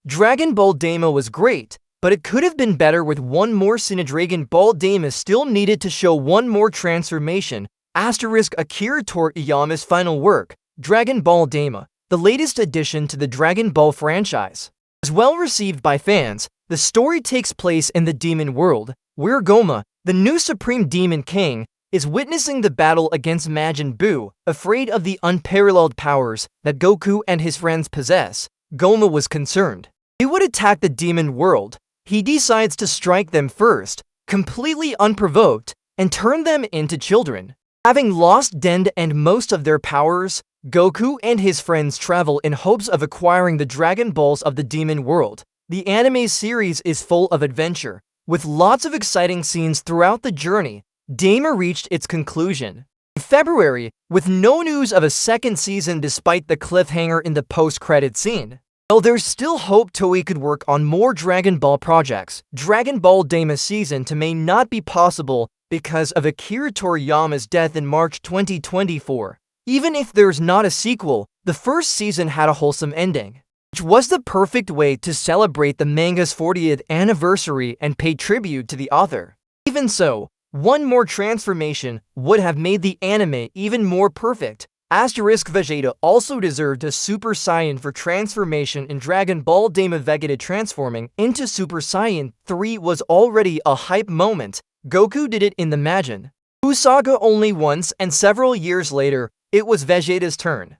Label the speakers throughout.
Speaker 1: Dragon Ball Daima was great, but it could have been better with one more scene. Dragon Ball Daima still needed to show one more transformation. Akira Toriyama's final work, Dragon Ball Daima, the latest addition to the Dragon Ball franchise. As well received by fans, the story takes place in the demon world, where Goma, the new Supreme Demon King, is witnessing the battle against Majin Buu. Afraid of the unparalleled powers that Goku and his friends possess, Goma was concerned he would attack the demon world. He decides to strike them first, completely unprovoked, and turn them into children. Having lost Den and most of their powers, Goku and his friends travel in hopes of acquiring the Dragon Balls of the demon world. The anime series is full of adventure, with lots of exciting scenes throughout the journey. Daima reached its conclusion in February, with no news of a second season despite the cliffhanger in the post-credit scene. While there's still hope Toei could work on more Dragon Ball projects, Dragon Ball Daima Season 2 may not be possible because of Akira Toriyama's death in March 2024. Even if there's not a sequel, the first season had a wholesome ending, which was the perfect way to celebrate the manga's 40th anniversary and pay tribute to the author. Even so, one more transformation would have made the anime even more perfect. Vegeta also deserved a Super Saiyan for transformation in Dragon Ball Daima. Vegeta transforming into Super Saiyan 3 was already a hype moment. Goku did it in the Majin Buu saga only once, and several years later, it was Vegeta's turn.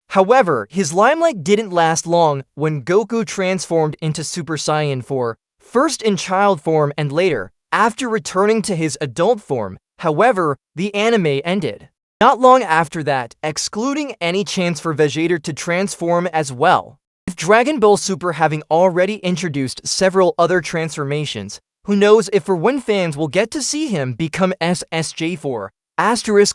Speaker 1: However, his limelight didn't last long when Goku transformed into Super Saiyan 4, first in child form and later, after returning to his adult form. However, the anime ended not long after that, excluding any chance for Vegeta to transform as well. With Dragon Ball Super having already introduced several other transformations, who knows if or when fans will get to see him become SSJ4.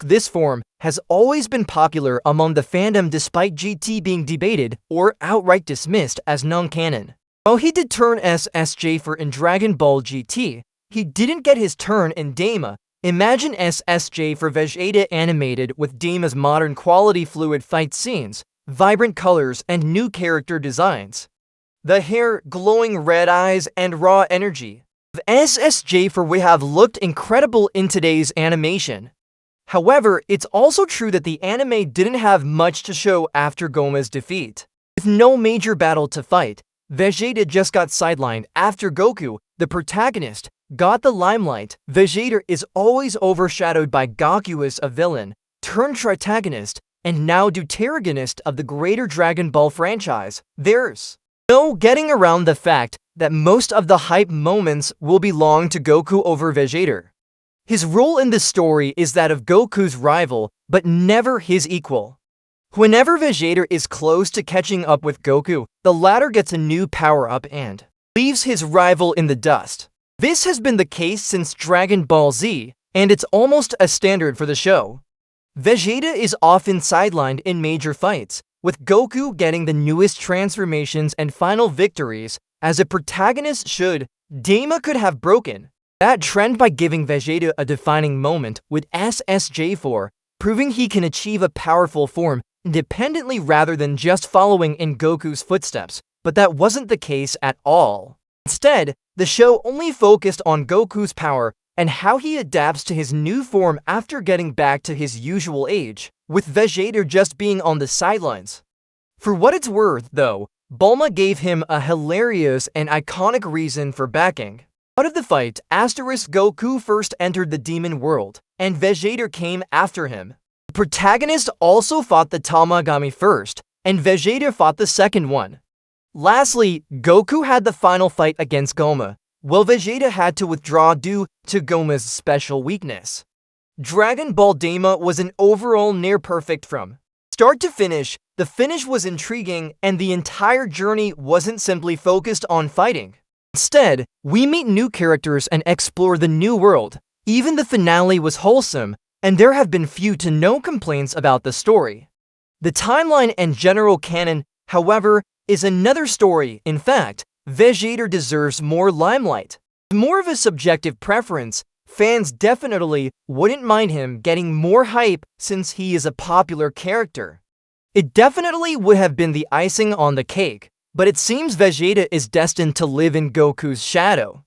Speaker 1: This form has always been popular among the fandom despite GT being debated or outright dismissed as non-canon. While he did turn SSJ4 in Dragon Ball GT, he didn't get his turn in Daima. Imagine SSJ4 Vegeta animated with Daima's modern quality fluid fight scenes, vibrant colors, and new character designs. The hair, glowing red eyes, and raw energy of SSJ4 would have looked incredible in today's animation. However, it's also true that the anime didn't have much to show after Goma's defeat. With no major battle to fight, Vegeta just got sidelined after Goku, the protagonist, got the limelight. Vegeta is always overshadowed by Goku as a villain, turned protagonist, and now deuteragonist of the greater Dragon Ball franchise. There's no getting around the fact that most of the hype moments will belong to Goku over Vegeta. His role in the story is that of Goku's rival, but never his equal. Whenever Vegeta is close to catching up with Goku, the latter gets a new power-up and leaves his rival in the dust. This has been the case since Dragon Ball Z, and it's almost a standard for the show. Vegeta is often sidelined in major fights, with Goku getting the newest transformations and final victories. As a protagonist should, Daima could have broken that trend by giving Vegeta a defining moment with SSJ4, proving he can achieve a powerful form independently rather than just following in Goku's footsteps, but that wasn't the case at all. Instead, the show only focused on Goku's power and how he adapts to his new form after getting back to his usual age, with Vegeta just being on the sidelines. For what it's worth, though, Bulma gave him a hilarious and iconic reason for backing out of the fight. Goku first entered the demon world, and Vegeta came after him. The protagonist also fought the Tamagami first, and Vegeta fought the second one. Lastly, Goku had the final fight against Goma, while Vegeta had to withdraw due to Goma's special weakness. Dragon Ball Daima was an overall near-perfect from start to finish. The finish was intriguing, and the entire journey wasn't simply focused on fighting. Instead, we meet new characters and explore the new world. Even the finale was wholesome, and there have been few to no complaints about the story. The timeline and general canon, however, is another story. In fact, Vegeta deserves more limelight. More of a subjective preference, fans definitely wouldn't mind him getting more hype since he is a popular character. It definitely would have been the icing on the cake, but it seems Vegeta is destined to live in Goku's shadow.